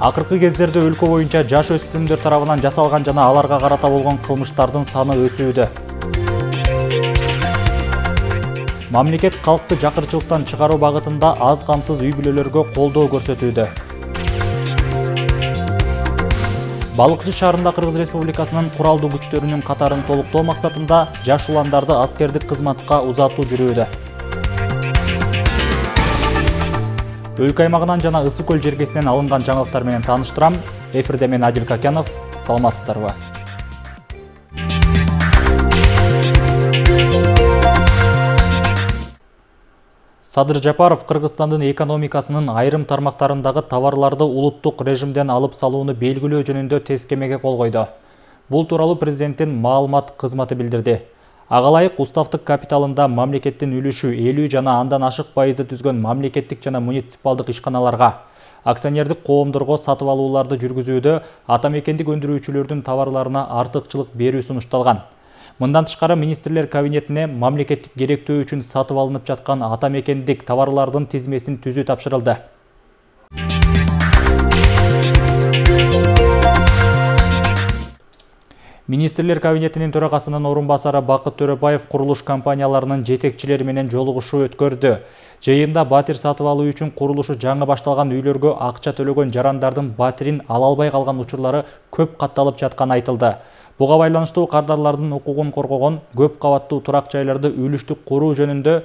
Акыркы кездерде өлкө боюнча жаш өспүрүмдөр тарабынан жасалган жана аларга карата болгон кылмыштардын саны өсүүдө. Мамлекет калкты жакырчылыктан чыгаруу багытында аз камсыз үй бүлөлөргө колдоо көрсөтүүдө. Балыкчы шаарында Кыргыз Республикасынын куралдуу күчтөрүнүн катарын толуктоо максатында жаш уландарды аскердик кызматка узатуу жүрүүдө. Өлкө аймагынан жана Ысык көл жергесинен алынган жаңылыктар менен тааныштырам. Эфирде мен Адил Какянов. Саламатсыздарбы? Садыр Жапаров Кыргызстандын экономикасынын айрым тармактарындагы товарларды улуттук режимден алып салууну белгилөө жөнүндө тескемеге кол койду. Бул тууралуу президенттин маалымат кызматы билдирди. Ага ылайык уставдык капиталында мамлекеттин үлүшү 50 жана андан ашык пайызды түзгөн мамлекеттик жана муниципалдык ишканаларга, акционердик коомдорго сатып алууларды жүргүзүүдө атамекендик өндүрүүчүлөрдүн товарларына артыкчылык берүү сунушталган. Мындан тышкары министрлер кабинетине мамлекеттик керектөө үчүн сатып алынып жаткан атамекендик товарлардын тизмесин түзүү тапшырылды. Министрлер кабинетинин төрагасынын орун басары Бакыт Төрөбаев курулуш компанияларынын жетекчилери менен жолугушуу өткөрдү. Жыйында батир сатып алуу үчүн курулушу жаңы башталган үйлөргө акча төлөгөн жарандардын батирин ала албай калган учурлары көп катталып жатканы айтылды. Буга байланыштуу кардарлардын укугун коргогон көп кабаттуу турак жайларды үлүштүк куруу жөнүндө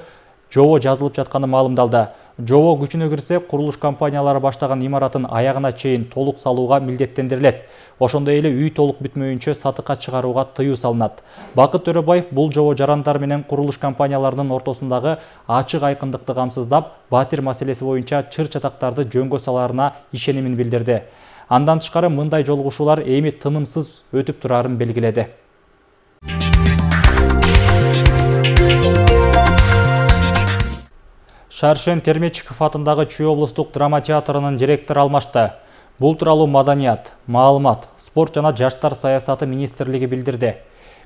жобо жазылып жатканы маалымдалды. Жобо күчүнө кирсе, курулуш компаниялары баштаган имаратын аягына чейин толук салууга милдеттендирилет. Ошондой эле үй толук бүтмөйүнчө сатыкка чыгарууга тыюу салынат. Бакыт Төрөбаев бул жобо жарандар менен курулуш компанияларынын ортосундагы ачык айкындыкты камсыздап, батир маселеси боюнча чыр-чатактарды жөнгө салаарына ишенимин билдирди. Андан тышкары мындай жолугушуулар эми тынымсыз өтүп турарын белгиледи. Шаршен Термечиков атындагы Чүй облустук драма театрынын директору алмашты. Бул тууралуу Маданият, маалымат, спорт жана жаштар саясаты министрлиги билдирди.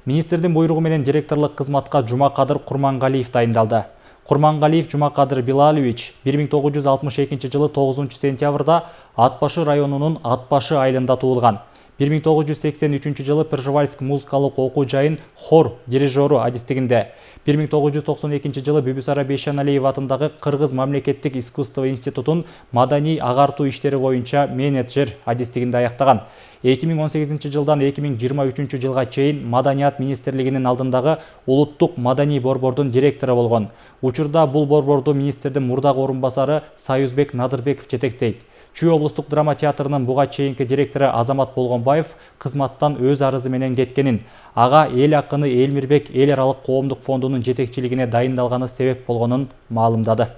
Министрдин буйругу менен директорлук кызматка Жумакадыр Курмангалиев дайындалды. Курмангалиев Жумакадыр Билалович 1962 жылы 9 сентябрда Атбашы районунун Атбашы айылында туулган. 1983 жылы Пржевальск музыкалык окуу жайын хор дирижеру адистигинде, 1992 жылы Бибисара Бейшеналиев атындагы Кыргыз мамлекеттик искусство институтун маданий агартуу иштери боюнча менеджер адистигинде аяктаган. 2018 жылдан 2023 жылга чейин Маданият министрлигинин алдындагы улуттук маданий борбордун директору болгон. Учурда бул борборду министрдин мурдагы орун басары Союзбек Надырбеков жетектейт. Чүй облустук драма театрынын буга чейинки директору Азамат Болгонбаев кызматтан өз арызы менен кеткенин, ага эл акыны Элмирбек эл аралык коомдук фондунун жетекчилигине дайындалганы себеп болгонун маалымдады.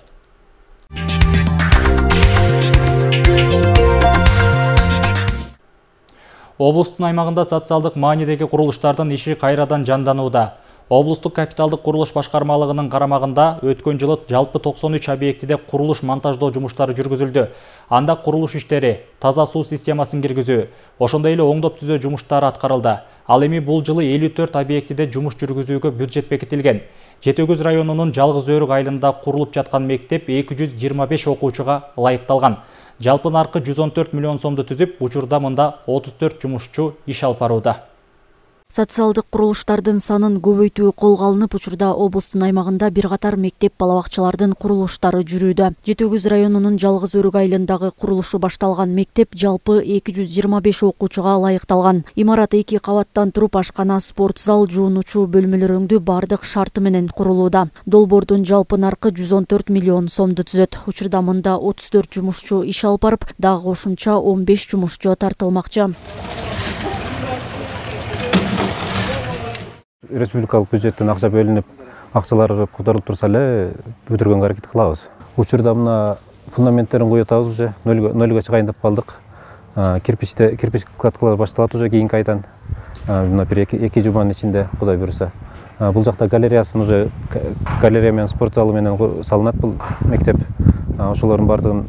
Облустун аймагында социалдык маанидеги курулуштардын иши кайрадан жанданууда. Облустук капиталдык курулуш башкармалыгынын карамагында өткөн жылы жалпы 93 объектиде курулуш монтаждоо жумуштары жүргүзүлдү. Анда курулуш иштери, таза суу системасын киргизүү, ошондой эле оңдоп түзөө жумуштары аткарылды. Ал эми бул жылы 54 объектиде жумуш жүргүзүүгө бюджет бекитилген. Жетөгөз районунун Жалгыз Өрүк айылында курулуп жаткан мектеп 225 окуучуга ылайыкталган. Жалпы наркы 114 миллион сомду түзүп, учурда мында 34 жумушчу иш алып барууда. Социалдык курулуштардын санын көбөйтүү колго алынып, учурда облустун аймагында бир катар мектеп балабакчалардын курулуштары жүрүүдө. Жетөгөз районунун Жалгыз Өрүк айылындагы курулушу башталган мектеп жалпы 225 окуучуга ылайыкталган. Имарат 2 кабаттан туруп, ашкана, спорт зал, жуунуучу бөлмөлөрүңдүү бардык шарты менен курулууда. Долбоордун жалпы наркы 114 миллион сомду түзөт. Учурда мында 34 жумушчу иш алып барып, дагы кошумча 15 жумушчу тартылмакчы. Республикалык бюджеттен акча бөлүнүп, акчалар которулуп турса эле бүтүргөнгө аракет кылабыз. Учурда мына фундаменттерин куюп атабыз, уже нөлгө чыгайын деп калдык. Кирпич кладкалар башталат уже кийинки айдан. Мына бир эки жуманын ичинде, Кудай буйруса. Бул жакта галереясын уже галерея менен спорт залы менен салынат бул мектеп. Ошолордун бардыгын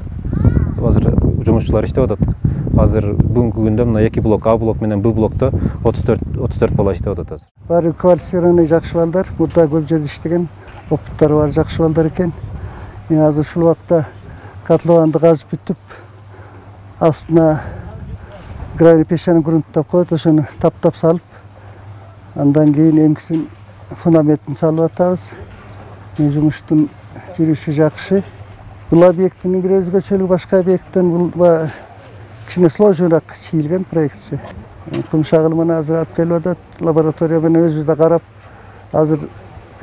азыр жумушчулар иштеп атат. Азыр бүгүнкү күндө мына 2 блок А блок менен Б блокто 34 бала иштеп атат азыр. Баары квалифицированный жакшы балдар, мурда көп жерде иштеген, опыттары бар жакшы балдар экен. Азыр ушул убакта котлованды казып бүтүп, астына гравий пешаны грунттап коет, ошону таптап салып, андан кийин эмкисин фундаментин салып атабыз. Жумуштун жүрүшү жакшы. Бул объекттин бир өзгөчөлүгү башка объекттен бул кичине сложныйраак чийилген проектси. Кум шагылымын азыр алып келип атат. Лаборатория менен өзүбүз да карап, азыр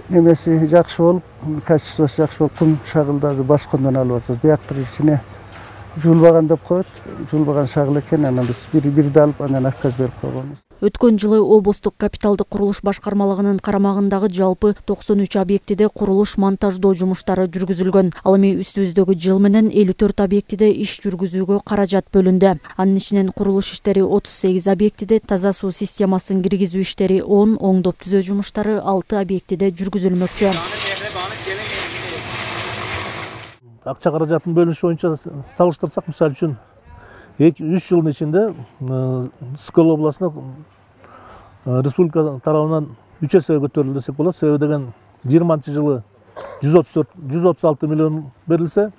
немеси жакшы болуп, качествосу жакшы болуп, кум шагылды азыр башкондон алып атабыз. Буяктыр кичине жуулбаган деп коет. Жуулбаган шагыл экен, анан биз бирди алып, анан отказ берип койгонбуз. Өткөн жылы облустук капиталдык курулуш башкармалыгынын карамагындагы жалпы 93 объектиде курулуш монтаждоо жумуштары жүргүзүлгөн. Ал эми үстүбүздөгү жыл менен 54 объектиде иш жүргүзүүгө каражат бөлүндү. Анын ичинен курулуш иштери 38 объектиде, таза суу системасын киргизүү иштери 10, оңдоп түзөө жумуштары 6 объектиде жүргүзүлмөкчү. Акча каражатын бөлүнүшү боюнча салыштырсак, мисалы үчүн 2-3 жылдын ичинде Ысык областына республика тарабынан 3 эсеге көтөрүлдү десек болот. Себеби деген 20-жылы 136 миллион берилсе,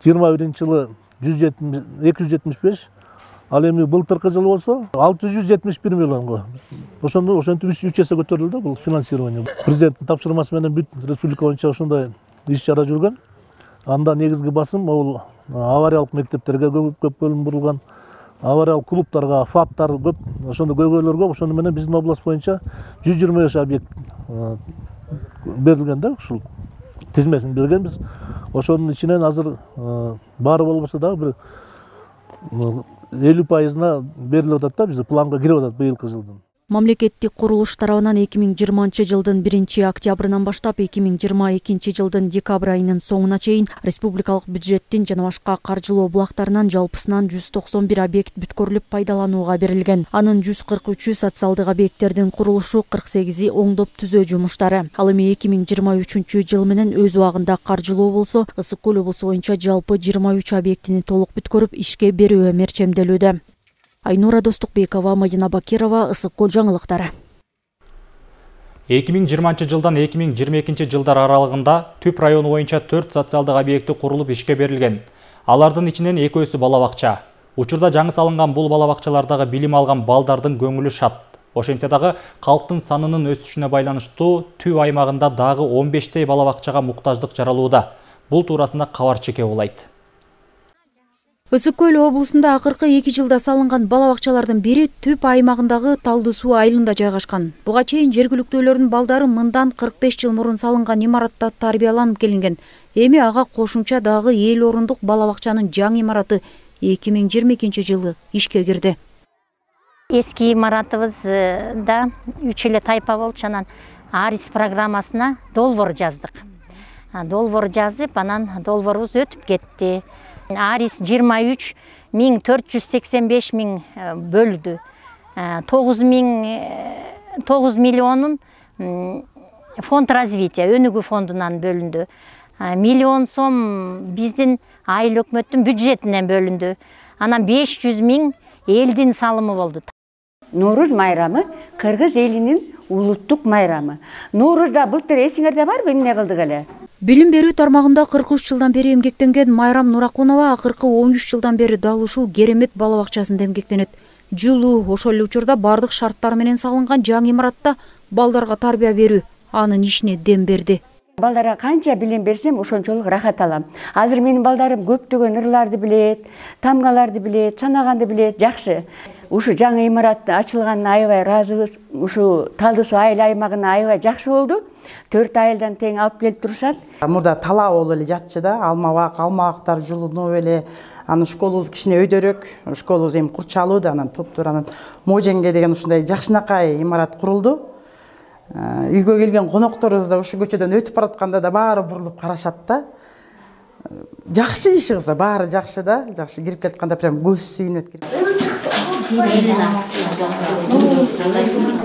21-жылы 275, ал эми былтыркы жылы болсо 671 миллионго. Ошентип 3 эсе көтөрүлдү бул финансирование. Президенттин тапшырмасы менен бүт республика боюнча ошондой иш-чара жүргөн. Анда негизги басым бул авариялык мектептерге көп бөлүм бурулган, авариялык клубтарга, ФАПтар көп, ошондой көйгөйлөргө ошону менен биздин область боюнча 125 объект берилген да, ушул тизмесин бергенбиз. Ошонун ичинен азыр баары болбосо дагы бир 50%-на берилип атат да, биз планга кирип атат быйылкы жылдын. Мамлекеттик курулуш тарабынан 2020 жылдын 1-октябрынан баштап 2022 жылдын декабрь айынын соңуна чейин республикалык бюджеттин жана башка каржылоо булактарынан жалпысынан 191 объект бүткөрүлүп пайдаланууга берилген. Анын 143 социалдык объекттердин курулушу, 48 оңдоп түзөө жумуштары. Ал эми 2023 жыл менен өз убагында каржылоо болсо, Ысык көл облусу боюнча жалпы 23 объектини толук бүткөрүп ишке берүү мерчемделүүдө. Айнура Достукбекова, Мадина Бакирова, Ысык көл жаңылыктары. 2020 жылдан 2022 жылдар аралыгында Түп району боюнча 4 социалдык объекти курулуп ишке берилген. Алардын ичинен 2-өсү бала бакча. Учурда жаңы салынган бул бала бакчалардагы билим алган балдардын көңүлү шат. Ошентсе дагы калктын санынын өсүшүнө байланыштуу Түп аймагында дагы 15 бала бакчага муктаждык жаралууда. Бул туурасында Кабар Чеке улайт. Ысык көл облусунда акыркы 2 жылда салынган бала бакчалардын бири Түп аймагындагы Талды суу айылында жайгашкан. Буга чейин жергиликтүүлөрдүн балдары мындан 45 жыл мурун салынган имаратта тарбияланып келинген. Эми ага кошумча дагы 50 орундук бала бакчанын жаңы имараты 2022 жылы ишке кирди. Эски имаратыбызда 3 эле тайпа болчу, анан Арис программасына долбоор жаздык. Долбоор жазып, анан долбоорубуз өтүп кетти. Арис 23 485 000 бөлдү. 9 миллионун фонд развития, өнүгүү фондунан бөлүндү. Миллион сом биздин айыл өкмөттүн бюджетинен бөлүндү. Анан 500 000 элдин салымы болду. Нооруз майрамы кыргыз элинин улуттук майрамы. Ноорузда былтыр эсиңерде барбы эмне кылдык эле? Билим берүү тармагында 43 жылдан бери эмгектенген Майрам Нуракунова акыркы 13 жылдан бери дал ушул керемет бала бакчасында эмгектенет. Жылуу ошол эле учурда бардык шарттар менен салынган жаңы имаратта балдарга тарбия берүү анын ишине дем берди. Балдарга канча билим берсем, ошончолук рахат алам. Азыр менин балдарым көптөгөн ырларды билет, тамгаларды билет, санаганды билет, жакшы. Ушу жаңы имарат ачылганына аябай ыраазыбыз. Ушу Талды суу айыл аймагына аябай жакшы болду. 4 айылдан тең алып келип турушат. Мурда талаа болуп эле жатчы да, алмабактар жулунуп эле, анын школубуз кичине өйдөрөөк, школубуз эми курчалуу да, анан топтор анан Моженге деген ушундай жакшынакай имарат курулду. Үйгө келген конокторубуз да ушу көчөдөн өтүп баратканда да баары бурулуп карашат да. Жакшы иш кылса баары жакшы да, жакшы кирип кетканда прям көз сүйүнөт.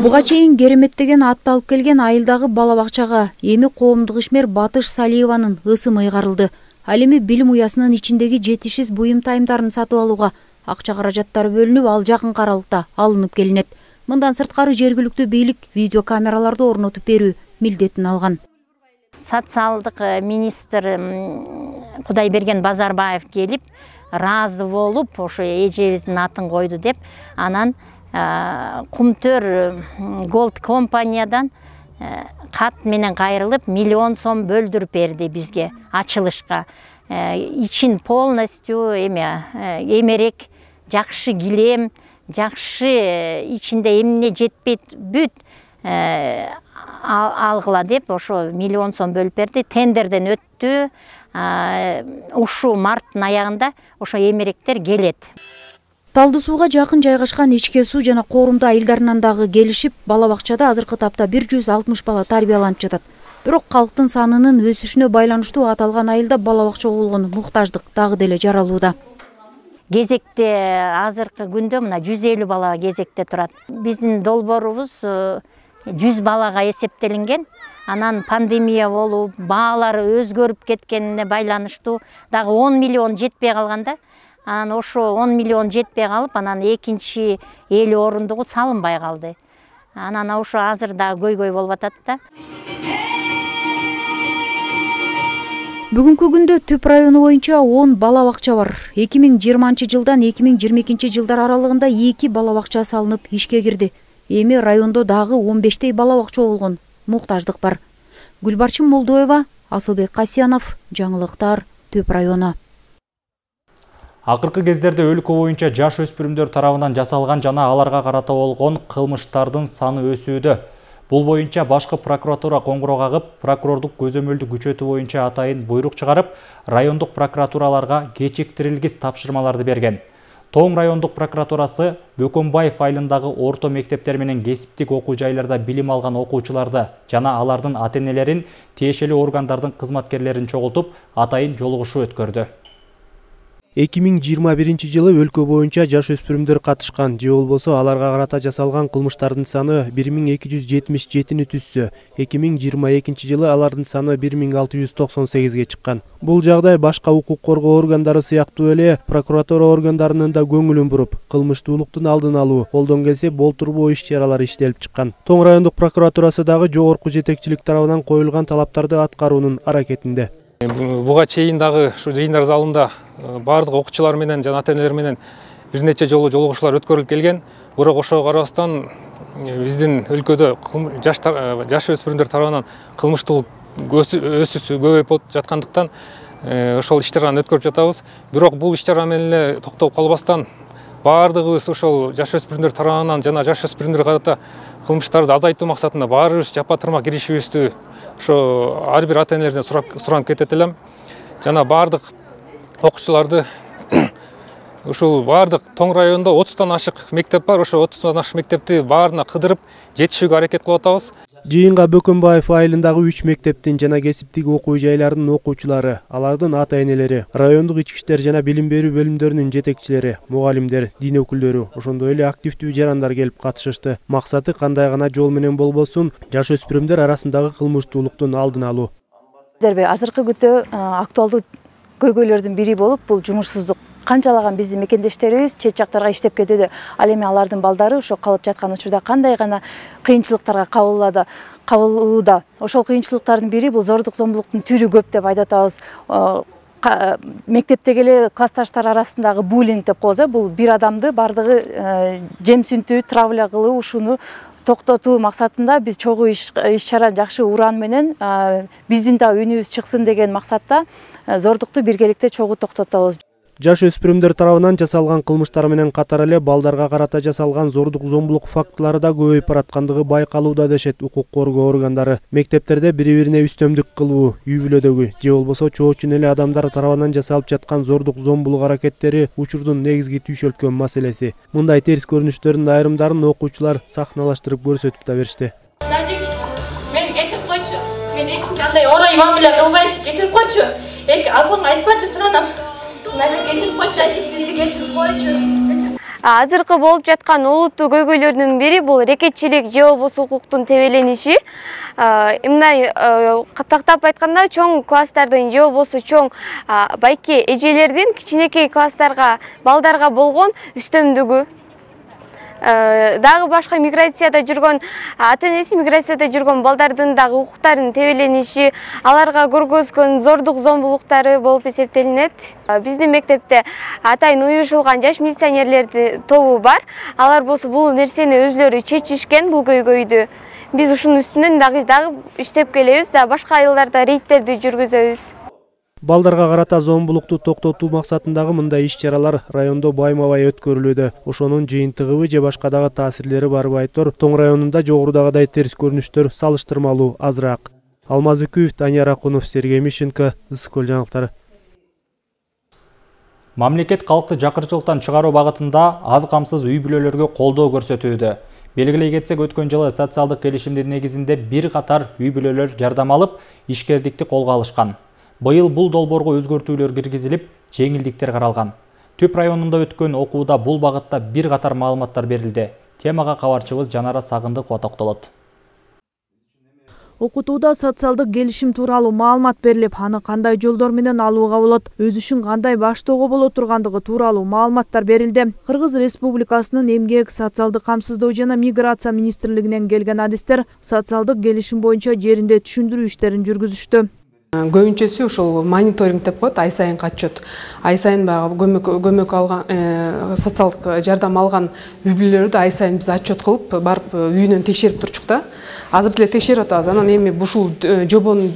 Буга чейин кереметтеген атты алып келген айылдагы бала бакчага эми коомдук ишмер Батыш Салиеванын ысымы ыйгарылды. Ал эми билим уясынын ичиндеги жетишсиз буюм тайымдарын сатып алууга акча каражаттары бөлүнүп, ал жакын аралыкта алынып келинет. Мындан сырткары жергиликтүү бийлик видео камераларды орнотуп берүү милдетин алган. Социалдык министр Кудайберген Базарбаев келип, ыраазы болуп ошо эжебиздин атын койду деп, анан Кумтөр Голд компаниядан кат менен кайрылып миллион сом бөлдүрүп берди бизге ачылышка. İçin полностью эмерек, жакшы килем, жакшы içinde эмне жетпейт бүт алгыла деп ошо миллион сом бөлүп берди. Тендерден өттү. Ушу марттын аягында ошо эмеректер келет. Талдуу сууга жакын жайгашкан ичке суу жана коорумдуу айылдарынан дагы келишип, бала бакчада азыркы тапта 160 бала тарбияланып жатат. Бирок калктын санынын өсүшүнө байланыштуу аталган айылда бала бакча болгон муктаждык дагы деле жаралууда. Кезекте азыркы күндө мына 150 бала кезекте турат. Биздин долбоорубуз 100 балага эсептелинген. Анан пандемия болуп, баалары өзгөрүп кеткенине байланыштуу дагы 10 миллион жетпей калганда, анан ошо 10 миллион жетпей калып, анан экинчи 50 орундугу салынбай калды. Анан ошо азыр дагы көйгөй болуп атат да. Бүгүнкү күндө Түп району боюнча 10 бала бакча бар. 2020 жылдан 2022 жылдар аралыгында 2 бала бакча салынып ишке кирди. Эми райондо дагы 15 бала бакча болгон муктаждык бар. Гүлбарчын Молдоева, Асылбек Касьянов, жаңылыктар, Түп району. Акыркы кездерде өлкө боюнча жаш өспүрүмдөр тарабынан жасалган жана аларга карата болгон кылмыштардын саны өсүүдө. Бул боюнча башкы прокуратура коңгуроо кагып, прокурордук көзөмөлдү күчөтүү боюнча атайын буйрук чыгарып, райондук прокуратураларга кечиктирилгис тапшырмаларды берген. Тоң райондук прокуратурасы Бөкөнбаев айылындагы орто мектептер менен кесиптик окуу жайларда билим алган окуучуларды жана алардын ата-энелерин, тиешелүү органдардын кызматкерлерин чогултуп, атайын жолугушуу өткөрдү. 2021 жылы өлкө боюнча жаш өспүрүмдөр катышкан же болбосо аларга карата жасалган кылмыштардын саны 1277-ни түзсө, 2022 жылы алардын саны 1698ге чыккан. Бул жагдай башка укук коргоо органдары сыяктуу эле прокуратура органдарынын да көңүлүн буруп, кылмыштуулуктун алдын алуу, колдон келсе болтурбоо иш-чаралары иштелип чыккан. Тоң райондук прокуратурасы дагы жогорку жетекчилик тарабынан коюлган талаптарды аткаруунун аракетинде. Буга чейин дагы ушу жыйындар залында бардык окуучулар менен жана ата-энелер менен бир нече жолу жолугушуулар өткөрүлүп келген. Бирок ошого карабастан биздин өлкөдө жаш өспүрүмдөр тарабынан кылмыштуулук өсүүсү көбөйүп жаткандыктан ошол иш-чараны өткөрүп жатабыз. Бирок бул иш-чара менен эле токтолуп калбастан бардыгыбыз ошол жаш өспүрүмдөр тарабынан жана жаш өспүрүмдөр карата кылмыштарды азайтуу максатында баарыбыз жапа тырмак киришибизди ошо ар бир ата-энелерден суранып кетет элем. Жана бардык окуучуларды ушул бардык Тоң районунда 30тан ашык мектеп бар. Ошо 30тан ашык мектепти баарына кыдырып жетишүүгө аракет кылып атабыз. Жыйынга Бөкөнбаев айылындагы 3 мектептин жана кесиптик окуу жайларынын окуучулары, алардын ата-энелери, райондук ички иштер жана билим берүү бөлүмдөрүнүн жетекчилери, мугалимдер, дин өкүлдөрү, ошондой эле активдүү жарандар келип катышышты. Максаты кандай гана жол менен болбосун жаш өспүрүмдөр арасындагы кылмыштуулуктун алдын алуу. Азыркы күндө актуалдуу көйгөйлөрдүн бири болуп, бул жумушсуздук. Канчалаган биздин мекендештерибиз чет жактарга иштеп кетүүдө, ал эми алардын балдары ошо калып жаткан учурда кандай гана кыйынчылыктарга кабылууда. Ошол кыйынчылыктардын бири бул зордук зомбулуктун түрү көп деп айтып атабыз. Мектептеги эле классташтар арасындагы буллинг деп коебуз. Бул бир адамды бардыгы жемсинтүү, травля кылуу, ушуну токтотуу максатында биз чогуу иш-чара жакшы уран менен биздин да үнүбүз чыксын деген максатта зордукту биргеликте чогуу токтотобуз. Жаш өспүрүмдөр тарабынан жасалган кылмыштар менен катар эле балдарга карата жасалган зордук зомбулук фактылары да көбөйүп бараткандыгы байкалууда дешет укук коргоо органдары. Мектептерде бири-бирине үстөмдүк кылуу, үй бүлөдөгү же болбосо чоочун эле адамдар тарабынан жасалып жаткан зордук зомбулук аракеттери учурдун негизги түйшөлткөн маселеси. Мындай терс көрүнүштөрдүн айрымдарын окуучулар сахналаштырып көрсөтүп да беришти. Мен кечирип койчу. Мен экинчи андай орой мамиле кылбайм. Кечирип койчу. Апаңа айтпачы суранам. Азыркы болуп жаткан олуттуу көйгөйлөрдүн бири бул рекетчилик же болбосо укуктун тебелениши. Мындай тактап айтканда чоң класстардын же болбосо чоң байке эжелердин кичинекей класстарга балдарга болгон үстөмдүгү. дагы башка миграцияда жүргөн ата-энеси миграцияда жүргөн балдардын дагы укуктарынын тебелениши, аларга көргөзгөн зордук зомбулуктары болуп эсептелинет. Биздин мектепте атайын уюшулган жаш милиционерлердин тобу бар. Алар болсо бул нерсени өзлөрү чечишкен, бул көйгөйдү. Биз ушунун үстүнөн дагы иштеп келебиз, башка айылдарда рейдтерди жүргүзөбүз. Балдарга карата зомбулукту токтотуу максатындагы мындай иш-чаралар райондо байма-бай өткөрүлүүдө. Ошонун жыйынтыгыбы же башка дагы таасирлери барбы айтор, Тоң районунда жогорудагыдай терс көрүнүштөр салыштырмалуу азыраак. Алмаз Үкүев, Данияр Акунов, Сергей Мищенко, Ысык-Көл жаңылыктары. Мамлекет калкты жакырчылыктан чыгаруу багытында аз камсыз үй бүлөлөргө колдоо көрсөтүүдө. Белгилей кетсек, өткөн жылы социалдык келишимдин негизинде бир катар үй бүлөлөр жардам алып, ишкердикти колго алышкан. Быйыл бул долбоорго өзгөртүүлөр киргизилип, жеңилдиктер каралган. Түп районунда өткөн окууда бул багытта бир катар маалыматтар берилди. Темага кабарчыбыз Жанара Сагындыкова токтолот. Окутууда социалдык келишим тууралуу маалымат берилип, аны кандай жолдор менен алууга болот, өз ишин кандай баштоого боло тургандыгы тууралуу маалыматтар берилди. Кыргыз Республикасынын Эмгек, социалдык камсыздоо жана миграция министрлигинен келген адистер социалдык келишим боюнча жеринде түшүндүрүү иштерин жүргүзүштү. Көбүнчөсү ушул мониторинг деп коет, ай сайын отчет. Ай сайын көмөк алган, социалдык жардам алган үй бүлөлөрдү ай сайын биз отчет кылып, барып үйүнөн текшерип турчук да. Азыр деле текшерип атабыз. Анан эми ушул жобонун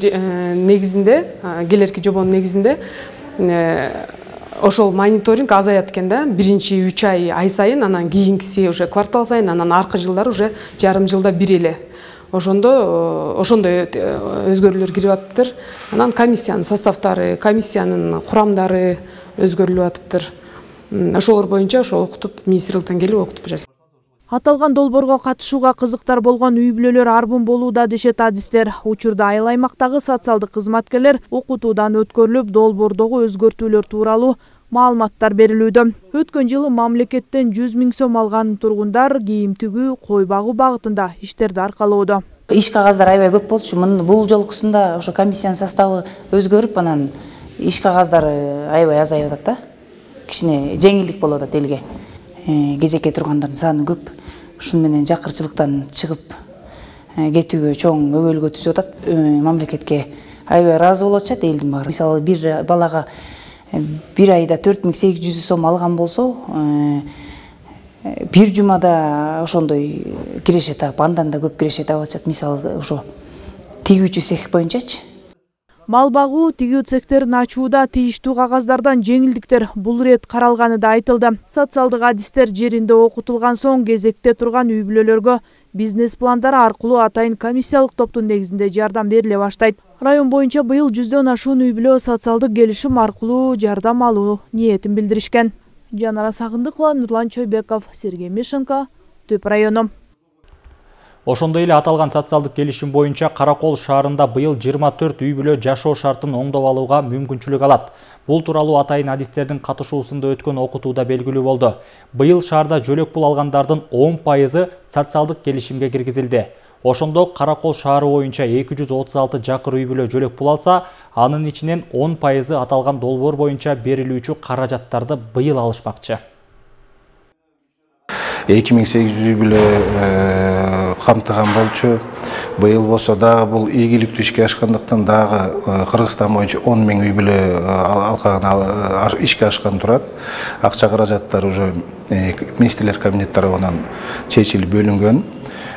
негизинде, келерки жобонун негизинде ошол мониторинг азаят экен да. Биринчи 3 ай сайын, анан кийинкиси уже квартал сайын, анан аркы жылдары уже жарым жылда бир эле. Ошондой өзгөрүүлөр кирип атыптыр. Анан комиссиянын составтары, комиссиянын курамдары өзгөрүлүп атыптыр. Ошолор боюнча ошо окутуп, министрликтен келип окутуп жатат. Аталган долбоорго катышууга кызыктар болгон үй бүлөлөр арбын болууда дешет адистер. Учурда айыл аймактагы социалдык кызматкерлер окутуудан өткөрүлүп, долбоордогу өзгөртүүлөр тууралуу маалыматтар берилүүдө. Өткөн жылы мамлекеттен 100 000 сом алган тургундар кийим тигүү, кой багуу багытында иштерди аркалоодо. Иш кагаздар аябай көп болчу. Бул жолкусунда ошо комиссиянын составы өзгөрүп, анан иш кагаздары аябай азайып атат да. Кичине жеңилдик болуп атат элге. Кезекке тургандардын саны көп. Ушун менен жакырчылыктан чыгып кетүүгө чоң өбөлгө түзүп атат. Мамлекетке аябай ыраазы болуп атышат элдин баары. Мисалы бир балага bir ayda 4800 сом алган болсо, бир жумада ошондой киреше таап, андан да көп киреше таап атышат. Мисалы ошо тигүүчү цех боюнчачы. Мал багуу, тигүү цехтерин ачууда тийиштүү кагаздардан жеңилдиктер бул ирет каралганы да айтылды. Социалдык адистер жеринде окутулган соң кезекте турган үй бүлөлөргө бизнес пландары аркылуу атайын комиссиялык топтун негизинде жардам бериле баштайт. Район боюнча быйыл 100дөн ашуун үй бүлө социалдык келишим аркылуу жардам алуу ниетин билдиришкен. Жанара Сагындыкова, Нурлан Чойбеков, Сергей Мишенко, Түп району. Ошондой эле аталган социалдык келишим боюнча Каракол шаарында быйыл 24 үй бүлө жашоо шартын оңдоп алууга мүмкүнчүлүк алат. Бул тууралуу атайын адистердин катышуусунда өткөн окутууда белгилүү болду. Быйыл шаарда жөлөк пул алгандардын 10% социалдык келишимге киргизилди. Ошондо Каракол шаары боюнча 236 жакыр үй бүлө жөлөк пул алса, анын ичинен 10% аталган долбоор боюнча берилүүчү каражаттарды быйыл алышмакчы. 2800 үй бүлө камтыган болчу. Быйыл болсо дагы бул ийгиликтүү ишке ашкандыктан дагы Кыргызстан боюнча 10 000 үй бүлө алкаган ишке ашкан турат. Акча каражаттар уже министрлер кабинет тарабынан чечилип бөлүнгөн.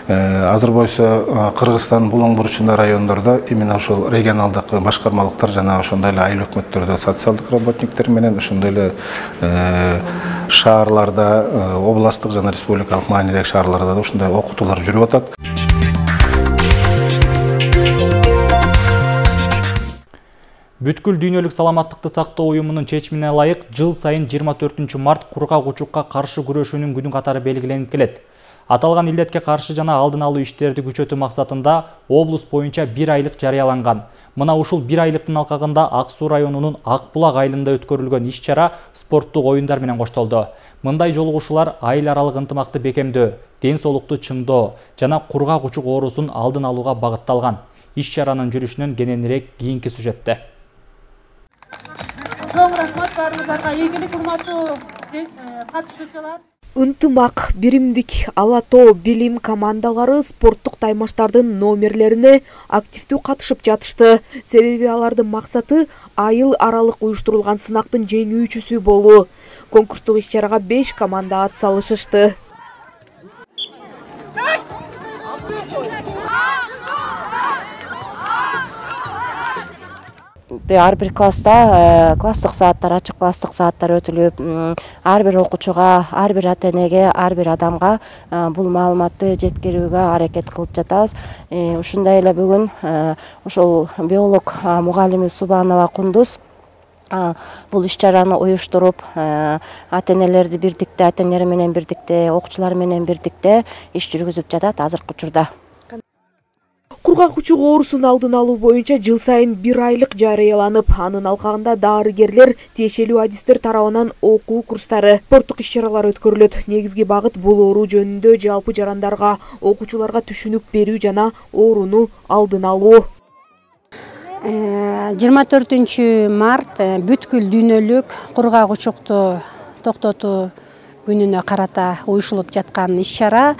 Азыр болсо Кыргызстан булуң бурчунда райондордо именно ошол регионалдык башкармалыктар жана ошондой эле айыл өкмөттөрдө социалдык работниктер менен ошондой эле шаарларда, областтык жана республикалык маанидеги шаарларда да ушундай окутуулар жүрүп атат. Бүткүл дүйнөлүк саламаттыкты сактоо уюмунун чечимине ылайык жыл сайын 24 март кургак учукка каршы күрөшүүнүн күнү катары белгиленип келет. Аталган илдетке каршы жана алдын алуу иштерди күчөтүү максатында облус боюнча 1 айлык жарыяланган. Мына ушул 1 айлыктын алкагында Ак Суу районунун Ак Булак айылында өткөрүлгөн иш-чара спорттук оюндар менен коштолду. Мындай жолугушуулар айыл аралык ынтымакты бекемдөө, ден соолукту чыңдоо жана кургак учук оорусун алдын алууга багытталган. Иш-чаранын жүрүшүнөн кененирээк кийинки сюжетте. Чоң рахмат барыңыздарга, ийгилик урматтуу катышуучулар. Ынтымак, биримдик, ала тоо билим командалары спорттук таймаштардын номерлерине активдүү катышып жатышты. Себеби алардын максаты айыл аралык уюштурулган сынактын жеңүүчүсү болуу. Конкурстук иш-чарага 5 команда атсалышышты. Ар бир класста класстык сааттар, ачык класстык сааттар өтүлүп, ар бир окуучуга, ар бир ата-энеге, ар бир адамга бул маалыматты жеткирүүгө аракет кылып жатабыз. Ушундай эле бүгүн ошол биолог мугалими Субанова Кундуз бул иш-чараны уюштуруп, ата-энелерди бирдикте, ата-энелер менен бирдикте, окуучулар менен бирдикте иш жүргүзүп жатат азыркы учурда. Кургак учук оорусун алдын алуу боюнча жыл сайын 1 айлык жарыяланып, анын алкагында дарыгерлер, тиешелүү адистер тарабынан окуу курстары, спорттук иш-чаралар өткөрүлөт. Негизги багыт бул оору жөнүндө жалпы жарандарга, окуучуларга түшүнүк берүү жана ооруну алдын алуу. 24 март бүткүл дүйнөлүк кургак учукту токтотуу күнүнө карата уюшулуп жаткан иш-чара.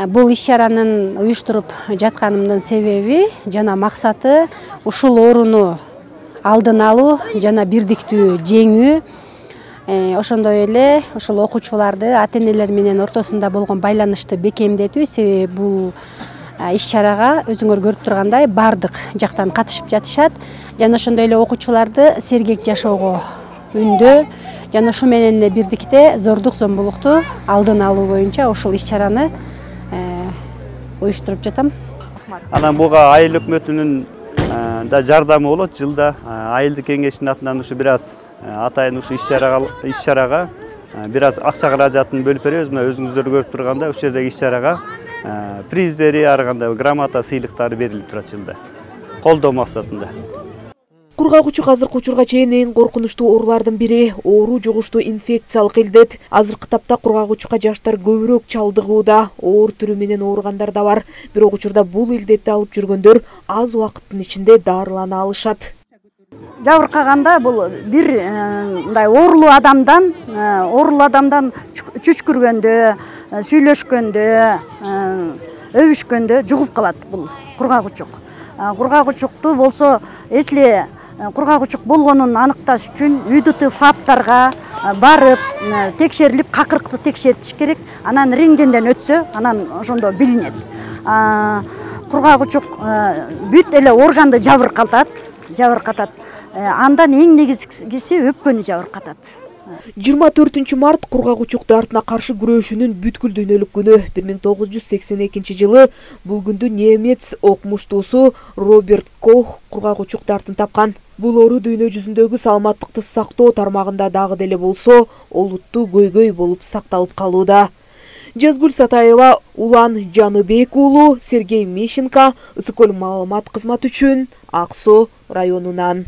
Бул иш-чаранын уюштуруп жатканымдын себеби жана максаты ушул ооруну алдын алуу жана бирдиктүү жеңүү. Ошондой эле ушул окуучуларды ата-энелер менен ортосунда болгон байланышты бекемдетүү. Себеби бул иш-чарага өзүңөр көрүп тургандай бардык жактан катышып жатышат. Жана ошондой эле окуучуларды сергек жашоого үндөө жана ушу менен эле бирдикте зордук зомбулукту алдын алуу боюнча ушул иш-чараны уюштуруп жатам. Анан буга айыл өкмөтүнүн да жардамы болот. Жылда айылдык кеңештин атынан ушу бир аз атайын ушу иш-чарага бир аз акча каражатын бөлүп беребиз. Мына өзүңүздөр көрүп тургандай ушул жердеги иш-чарага приздери, ар кандай грамота, сыйлыктары берилип турат жылда. Колдоо максатында. Кургак учук азыркы учурга чейин эң коркунучтуу оорулардын бири оору жугуштуу инфекциялык илдет. Азыркы тапта кургак учукка жаштар көбүрөөк чалдыгууда. Оор түрү менен ооругандар да бар. Бирок учурда бул илдетти алып жүргөндөр аз убакыттын ичинде дарылана алышат. Жабыркаганда бул бир мындай оорулуу адамдан чүчкүргөндө, сүйлөшкөндө, өбүшкөндө жугуп калат бул кургак учук. Кургак учукту болсо, эсли кургак учук болгонун аныкташ үчүн ÜДТ ФАПтарга барып, текшерилип, какырыкты текшертиш керек. Анан рентгенден өтсө, анан ошондо билинет. Кургак учук бүт эле органды жабыркатат. Андан эң негизгиси өпкөнү жабыркатат. 24 март кургак учук дартына каршы күрөшүүнүн бүткүл дүйнөлүк күнү. 1982 жылы бул күндү немец окумуштуусу Роберт Кох кургак учук дартын тапкан. Бул оору дүйнө жүзүндөгү саламаттыкты сактоо тармагында дагы деле болсо, олуттуу көйгөй болуп сакталып калууда. Жазгүл Сатаева, Улан Жаныбек уулу, Сергей Мищенко, Ысык-Көл маалымат кызматы үчүн Ак Суу районунан.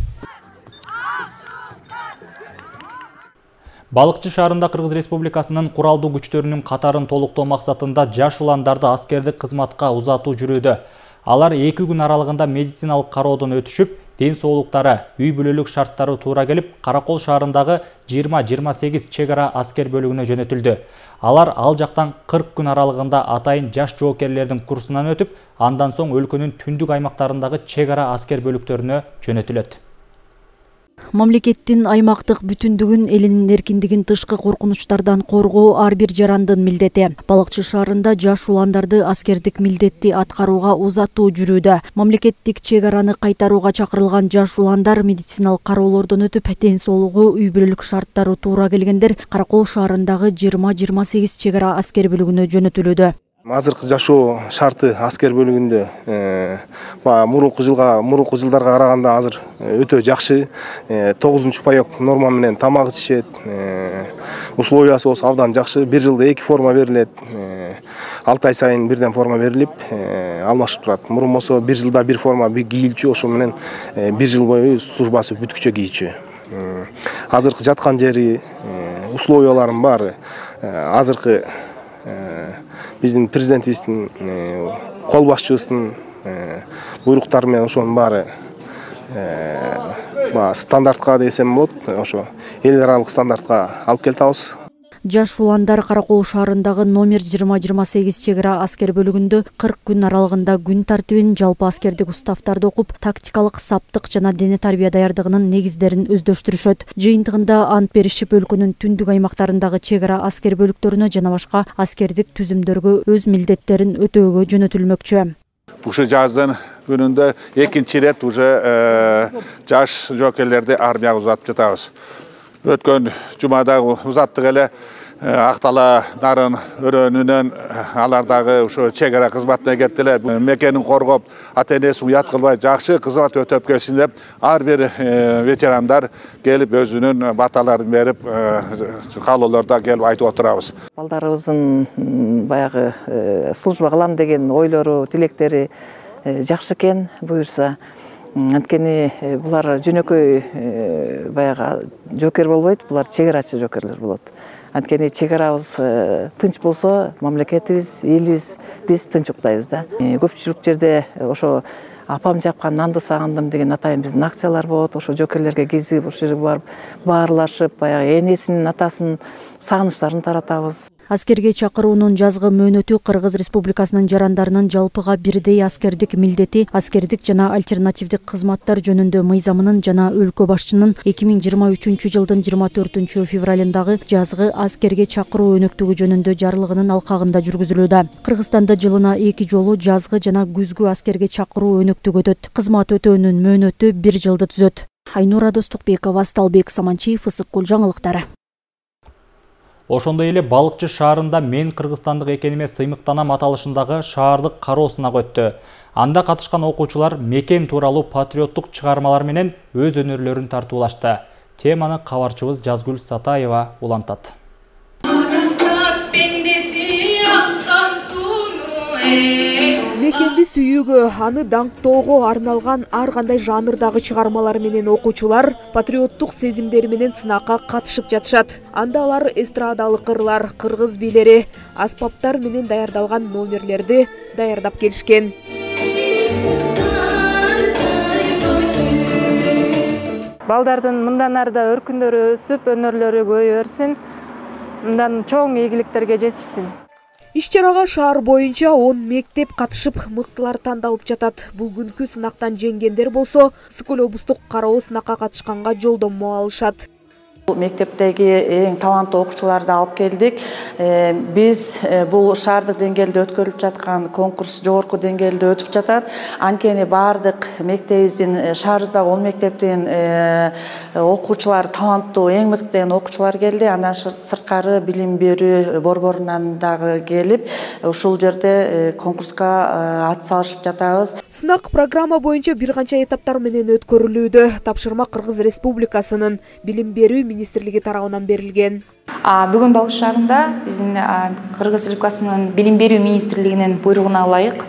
Балыкчы шаарында Кыргыз Республикасынын куралдуу күчтөрүнүн катарын толуктоо максатында жаш уландарды аскердик кызматка узатуу жүрүүдө. Алар 2 күн аралыгында медициналык кароодон өтүшүп, ден соолуктары, үй бүлөлүк шарттары туура келип, Каракол шаарындагы 20-28 чек ара аскер бөлүгүнө жөнөтүлдү. Алар ал жактан 40 күн аралыгында атайын жаш жоокерлердин курсунан өтүп, андан соң өлкөнүн түндүк аймактарындагы чек ара аскер бөлүктөрүнө жөнөтүлөт. Мамлекеттин аймактык бүтүндүгүн, элинин эркиндигин тышкы коркунучтардан коргоо ар бир жарандын милдети. Балыкчы шаарында жаш уландарды аскердик милдетти аткарууга узатуу жүрүүдө. Мамлекеттик чек араны кайтарууга чакырылган жаш уландар медициналык кароолордон өтүп, ден соолугу, үй бүлөлүк шарттары туура келгендер Каракол шаарындагы 20-28 чек ара аскер бөлүгүнө жөнөтүлүүдө. Азыркы жашоо шарты аскер бөлүгүндө мурунку жылдарга караганда азыр өтө жакшы. 9-паек норма менен тамак ичишет. Условиясы болсо абдан жакшы. Бир жылда 2 форма берилет. 6 ай сайын бирден форма берилип, алмашып турат. Мурун болсо бир жылда бир форма кийилчү, ошо менен бир жыл бою службасы бүткүчө кийчү. Азыркы жаткан жери, условияларын баары азыркы биздин президентибиздин кол башчыбыздын буйруктары менен ошонун баары стандартка десем болот, ошо эл аралык стандартка алып келип атабыз. Жаш уландар Каракол шаарындагы номер 20-28 чегара аскер бөлүгүндө 40 күн аралыгында күн тартибин, жалпы аскердик уставтарды окуп, тактикалык, саптык жана дене тарбия даярдыгынын негиздерин өздөштүрүшөт. Жыйынтыгында ант беришип өлкөнүн түндүк аймактарындагы чегара аскер бөлүктөрүнө жана башка аскердик түзүмдөргө өз милдеттерин өтөөгө жөнөтүлмөкчү. Ушул жаздын күнүндө экинчи рет уже жаш жокерлерди армияга узатып жатабыз. Өткөн жумада узаттык эле Актала нарын өрөөнүнөн алардагы ошо чегара кызматына кеттилер. Мекенин коргоп, ата-энесин уят кылбай жакшы кызмат өтөп келсин деп, ар бир ветерандар келип өзүнүн баталарын берип, каалоолордо келип айтып отурабыз. Балдарыбыздын баягы служба кылам деген ойлору, тилектери жакшы экен, буюрса. Анткени булар жөнөкөй баягы жокер болбойт, булар чегарачы жокерлер болот. Анткени чегарабыз тынч болсо, мамлекетибиз, элибиз биз тынч уктайбыз да. Көпчүлүк жерде ошо апам жапкан нанды сагындым деген атайын биздин акциялар болот. Ошо жокерлерге кезигип, ошол жерге барып баарлашып, баягы энесин, атасынын сагынычтарын таратабыз. Аскерге чакыруунун жазгы мөөнөтү Кыргыз Республикасынын жарандарынын жалпыга бирдей аскердик милдети, аскердик жана альтернативдик кызматтар жөнүндө мыйзамынын жана өлкө башчынын 2023 жылдын 24 февралындагы жазгы аскерге чакыруу өнөктүгү жөнүндө жарлыгынын алкагында жүргүзүлүүдө. Кыргызстанда жылына 2 жолу жазгы жана күзгү аскерге чакыруу өнөктүгү өтөт. Кызмат өтөөнүн мөөнөтү 1 жылды түзөт. Айнура Достукбекова, Сталбек Саманчиев, Ысык Көл жаңылыктары. Ошондой эле Балыкчы шаарында мен кыргызстандык экениме сыймыктанам аталышындагы шаардык кароо сынагы өттү. Анда катышкан окуучулар мекен тууралуу патриоттук чыгармалар менен өз өнөрлөрүн тартуулашты. Теманы кабарчыбыз Жазгүл Сатаева улантат. Мекенди сүйүүгө, аны даңктоого арналган ар кандай жанрдагы чыгармалар менен окуучулар патриоттук сезимдери менен сынакка катышып жатышат. Анда алар эстрадалык кырлар, кыргыз бийлери, аспаптар менен даярдалган номерлерди даярдап келишкен. Балдардын мындан арда өркүндөрү өсүп, өнөрлөрү көбөйө берсин, мындан чоң ийгиликтерге жетишсин. Иш-чарага шаар боюнча 10 мектеп катышып, мыктылар тандалып жатат. Бүгүнкү сынактан жеңгендер болсо, Ысык Көл облустук кароо сынакка катышканга жолдомо алышат. Мектептеги эң таланттуу окуучуларды алып келдик. Биз бул шаардык деңгээлде өткөрүлүп жаткан конкурс жогорку деңгээлде өтүп жатат. Анткени бардык мектебибиздин, шаарыбыздагы 10 мектептин окуучулары таланттуу, эң мыкты деген окуучулар келди. Андан сырткары билим берүү борборунан дагы келип, ушул жерде конкурска ат салышып жатабыз. Сынак программа боюнча бир канча этаптар менен өткөрүлүүдө. Тапшырма Кыргыз Республикасынын билим берүү министрлиги тарабынан берилген. Бүгүн Балыкчы шаарында биздин Кыргыз Республикасынын билим берүү министрлигинин буйругуна ылайык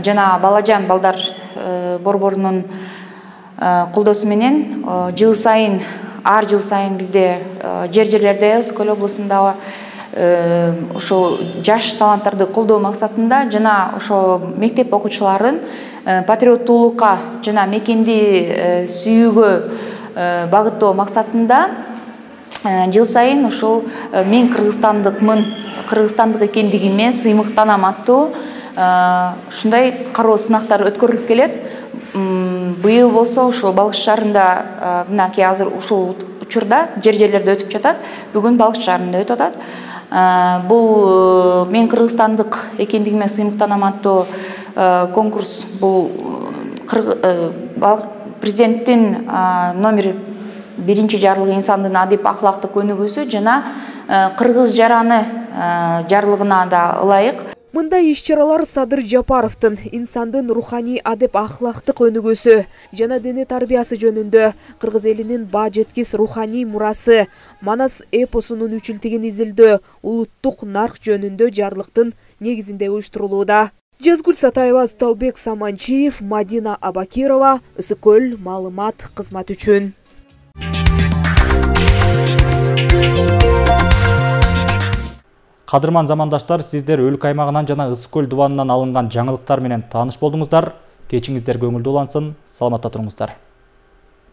жана балажан балдар борборунун колдоосу менен жыл сайын бизде жерлерде Ысык Көл облусунда ошо жаш таланттарды колдоо максатында жана ошо мектеп окуучуларын патриоттуулукка жана мекенди сүйүүгө багыттоо максатында жыл сайын ошол мен кыргызстандыкмын, кыргызстандык экендигиме сыймыктанам аттуу ушундай кароо сынактар өткөрүлүп келет. Быйыл болсо ошол Балыкчы шаарында мынакей азыр ушул учурда жерлерде өтүп жатат. Бүгүн Балыкчы шаарында өтүп атат. Бул мен кыргызстандык экендигиме сыймыктанам аттуу конкурс бул президенттин номер 1 жарлыгы инсандын адип ахлактык өнүгүүсү жана кыргыз жараны жарлыгына да ылайык. Мындай иш-чаралар Садыр Жапаровдун инсандын руханий адеп ахлактык өнүгүүсү жана дене тарбиясы жөнүндө кыргыз элинин баа жеткис руханий мурасы Манас эпосунун үчүлтигин изилдөө улуттук нарк жөнүндө жарлыктын негизинде уюштурулууда. Жазгүл Сатаева, Сталбек Саманчиев, Мадина Абакирова, Ысык Көл маалымат кызмат үчүн. Кадырман замандаштар, сиздер өлкө аймагынан жана Ысык Көл дубанынан алынган жаңылыктар менен тааныш болдуңуздар. Кечиңиздер көңүлдүү улансын, саламатта туруңуздар.